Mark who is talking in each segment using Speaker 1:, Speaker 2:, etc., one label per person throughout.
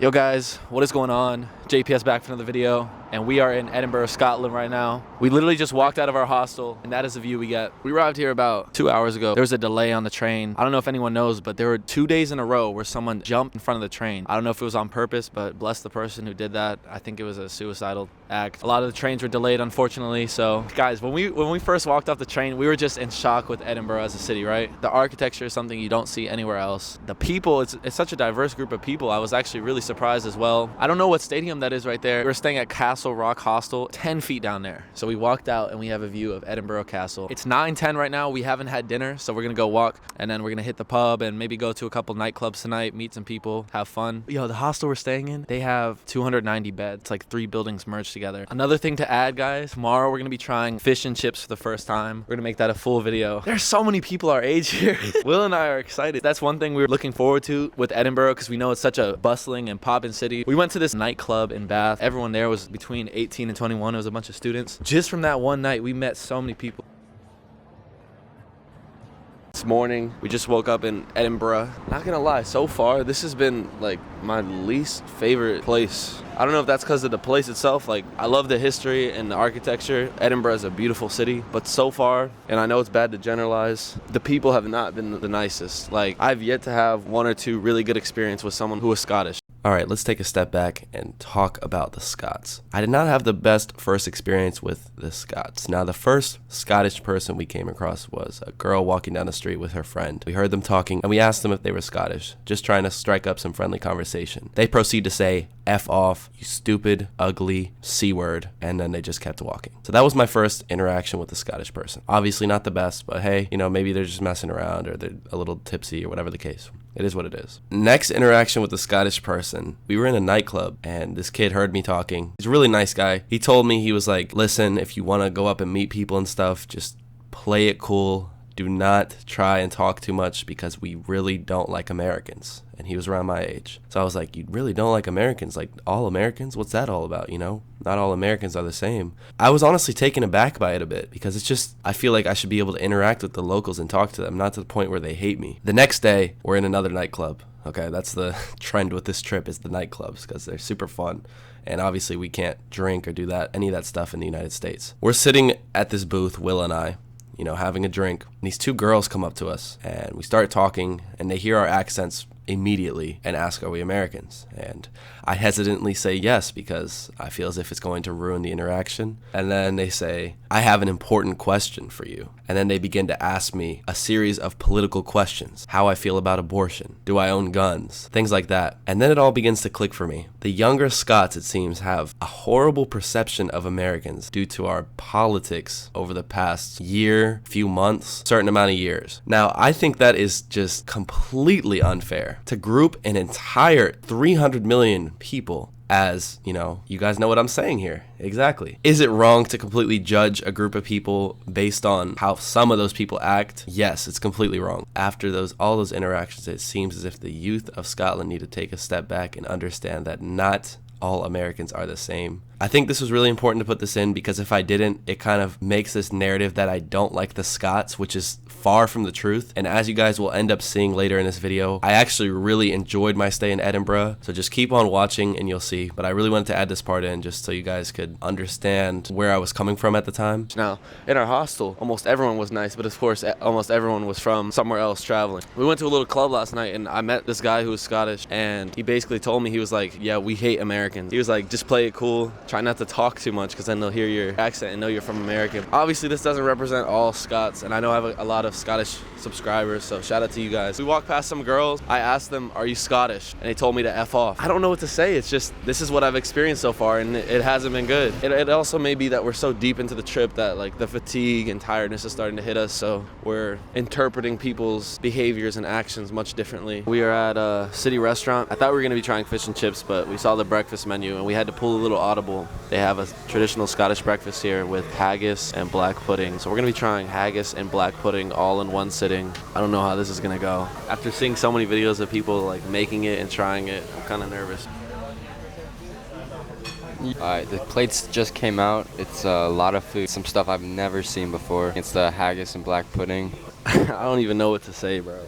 Speaker 1: Yo guys, what is going on? JPS back for another video, and we are in Edinburgh, Scotland right now. We literally just walked out of our hostel, and that is the view we get. We arrived here about 2 hours ago. There was a delay on the train. I don't know if anyone knows, but there were 2 days in a row where someone jumped in front of the train. I don't know if it was on purpose, but bless the person who did that. I think it was a suicidal act. A lot of the trains were delayed, unfortunately. So guys, when we first walked off the train, we were just in shock with Edinburgh as a city, right? The architecture is something you don't see anywhere else. The people, it's such a diverse group of people. I was actually really surprised as well. I don't know what stadium that is right there. We're staying at Castle Rock Hostel, 10 feet down there. So we walked out and we have a view of Edinburgh Castle. It's 9:10 right now. We haven't had dinner, so we're gonna go walk and then we're gonna hit the pub and maybe go to a couple nightclubs tonight, meet some people, have fun. Yo, the hostel we're staying in, they have 290 beds, like 3 buildings merged together. Another thing to add, guys, tomorrow we're gonna be trying fish and chips for the first time. We're gonna make that a full video. There's so many people our age here. Will and I are excited. That's one thing we were looking forward to with Edinburgh because we know it's such a bustling and poppin' city. We went to this nightclub in Bath. Everyone there was between 18 and 21. It was a bunch of students. Just from that one night, we met so many people. This morning, we just woke up in Edinburgh. Not gonna lie, so far, this has been like my least favorite place. I don't know if that's because of the place itself. Like, I love the history and the architecture. Edinburgh is a beautiful city, but so far, and I know it's bad to generalize, the people have not been the nicest. Like, I've yet to have 1 or 2 really good experience with someone who was Scottish.
Speaker 2: All right, let's take a step back and talk about the Scots. I did not have the best first experience with the Scots. Now, the first Scottish person we came across was a girl walking down the street with her friend. We heard them talking, and we asked them if they were Scottish, just trying to strike up some friendly conversation. They proceed to say, F off, you stupid, ugly, C word, and then they just kept walking. So that was my first interaction with a Scottish person. Obviously not the best, but hey, maybe they're just messing around or they're a little tipsy or whatever the case. It is what it is. Next interaction with the Scottish person, we were in a nightclub and this kid heard me talking. He's a really nice guy. He told me, he was like, listen, if you want to go up and meet people and stuff, just play it cool. Do not try and talk too much because we really don't like Americans. And he was around my age. So I was like, you really don't like Americans? Like, all Americans? What's that all about, Not all Americans are the same. I was honestly taken aback by it a bit because it's just, I feel like I should be able to interact with the locals and talk to them, not to the point where they hate me. The next day, we're in another nightclub. Okay, that's the trend with this trip, is the nightclubs, because they're super fun. And obviously we can't drink or do any of that stuff in the United States. We're sitting at this booth, Will and I, having a drink. And these 2 girls come up to us and we start talking and they hear our accents immediately and ask, are we Americans? And I hesitantly say yes because I feel as if it's going to ruin the interaction. And then they say, I have an important question for you. And then they begin to ask me a series of political questions. How I feel about abortion. Do I own guns? Things like that. And then it all begins to click for me. The younger Scots, it seems, have a horrible perception of Americans due to our politics over the past year, few months, certain amount of years. Now, I think that is just completely unfair. To group an entire 300 million people as, you guys know what I'm saying here. Exactly. Is it wrong to completely judge a group of people based on how some of those people act? Yes, it's completely wrong. After all those interactions, it seems as if the youth of Scotland need to take a step back and understand that not all Americans are the same. I think this was really important to put this in because if I didn't, it kind of makes this narrative that I don't like the Scots, which is far from the truth. And as you guys will end up seeing later in this video, I actually really enjoyed my stay in Edinburgh. So just keep on watching and you'll see. But I really wanted to add this part in just so you guys could understand where I was coming from at the time.
Speaker 1: Now, in our hostel, almost everyone was nice, but of course, almost everyone was from somewhere else traveling. We went to a little club last night and I met this guy who was Scottish and he basically told me, he was like, yeah, we hate Americans. He was like, just play it cool. Try not to talk too much because then they'll hear your accent and know you're from America. Obviously, this doesn't represent all Scots, and I know I have a lot of Scottish subscribers, so shout out to you guys. We walked past some girls. I asked them, are you Scottish? And they told me to F off. I don't know what to say. It's just, this is what I've experienced so far, and it hasn't been good. It also may be that we're so deep into the trip that like the fatigue and tiredness is starting to hit us, so we're interpreting people's behaviors and actions much differently. We are at a city restaurant. I thought we were going to be trying fish and chips, but we saw the breakfast menu and we had to pull a little audible. They have a traditional Scottish breakfast here with haggis and black pudding. So we're going to be trying haggis and black pudding all in one sitting. I don't know how this is going to go. After seeing so many videos of people like making it and trying it, I'm kind of nervous.
Speaker 3: Alright, the plates just came out. It's a lot of food, some stuff I've never seen before. It's the haggis and black pudding.
Speaker 1: I don't even know what to say, bro.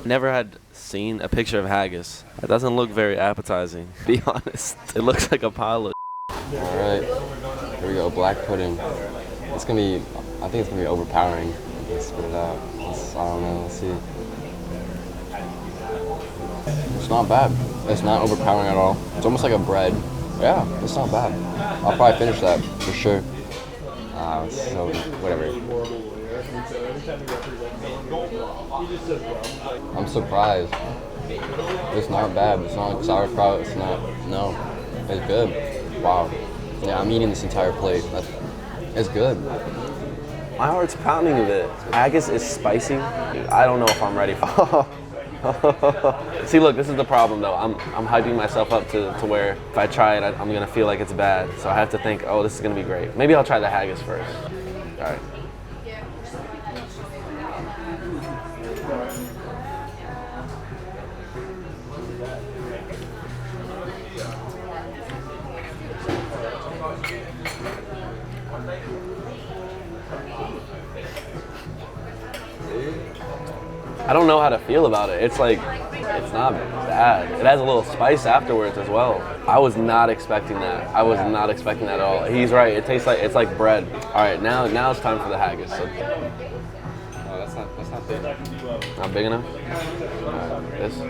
Speaker 2: Never had seen a picture of haggis. It doesn't look very appetizing, to be honest. It looks like a pile of
Speaker 3: Alright, here we go, black pudding. It's gonna be, I think it's gonna be overpowering. Let's spit it out. I don't know, let's see. It's not bad. It's not overpowering at all. It's almost like a bread. Yeah, it's not bad. I'll probably finish that for sure. So, whatever. I'm surprised. It's not bad. It's not like sauerkraut. It's not, no. It's good. Wow. Yeah, I'm eating this entire plate. It's good.
Speaker 2: My heart's pounding a bit. Haggis is spicy. I don't know if I'm ready for See, look, this is the problem though. I'm hyping myself up to where if I try it, I'm gonna feel like it's bad. So I have to think, oh, this is gonna be great. Maybe I'll try the haggis first. All right. I don't know how to feel about it. It's like, it's not bad. It has a little spice afterwards as well. I was not expecting that. I was not expecting that at all. He's right. It tastes like, it's like bread. All right, now it's time for the haggis. So.
Speaker 3: Oh, that's not big.
Speaker 2: Not big enough? All right, this.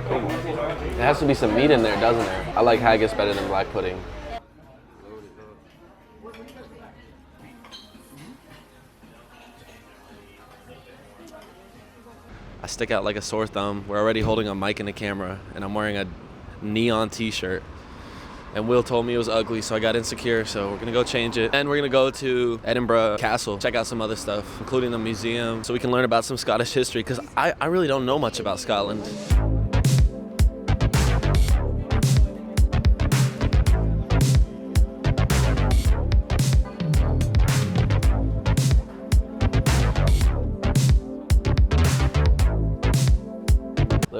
Speaker 2: It has to be some meat in there, doesn't there? I like haggis better than black pudding. I stick out like a sore thumb. We're already holding a mic and a camera, and I'm wearing a neon t-shirt. And Will told me it was ugly, so I got insecure, so we're gonna go change it. And we're gonna go to Edinburgh Castle, check out some other stuff, including the museum, so we can learn about some Scottish history, because I really don't know much about Scotland.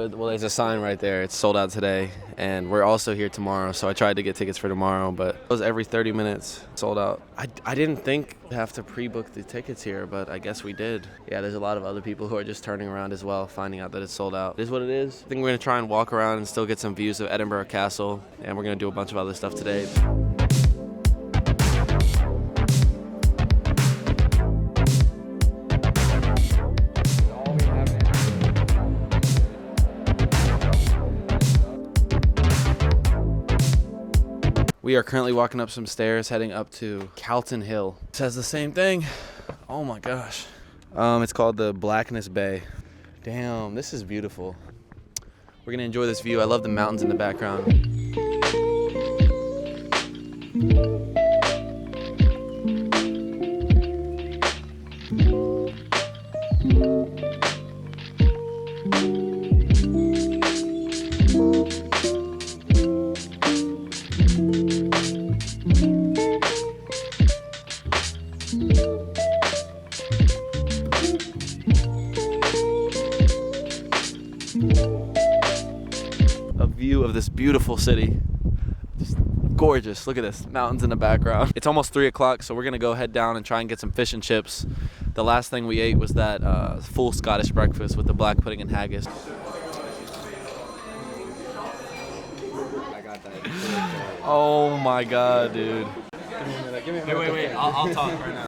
Speaker 2: Well, there's a sign right there. It's sold out today, and we're also here tomorrow, so I tried to get tickets for tomorrow, but it was every 30 minutes sold out. I didn't think we'd have to pre-book the tickets here, but I guess we did. Yeah, there's a lot of other people who are just turning around as well, finding out that it's sold out. It is what it is. I think we're going to try and walk around and still get some views of Edinburgh Castle, and we're going to do a bunch of other stuff today. We are currently walking up some stairs, heading up to Calton Hill. It says the same thing. Oh my gosh. It's called the Blackness Bay. Damn, this is beautiful. We're gonna enjoy this view. I love the mountains in the background. View of this beautiful city. Just gorgeous. Look at this, mountains in the background. It's almost 3 o'clock, so we're gonna go head down and try and get some fish and chips. The last thing we ate was that full Scottish breakfast with the black pudding and haggis.
Speaker 3: I got that.
Speaker 1: Oh my god, dude.
Speaker 3: Give me a minute.
Speaker 1: Wait, I'll talk right now.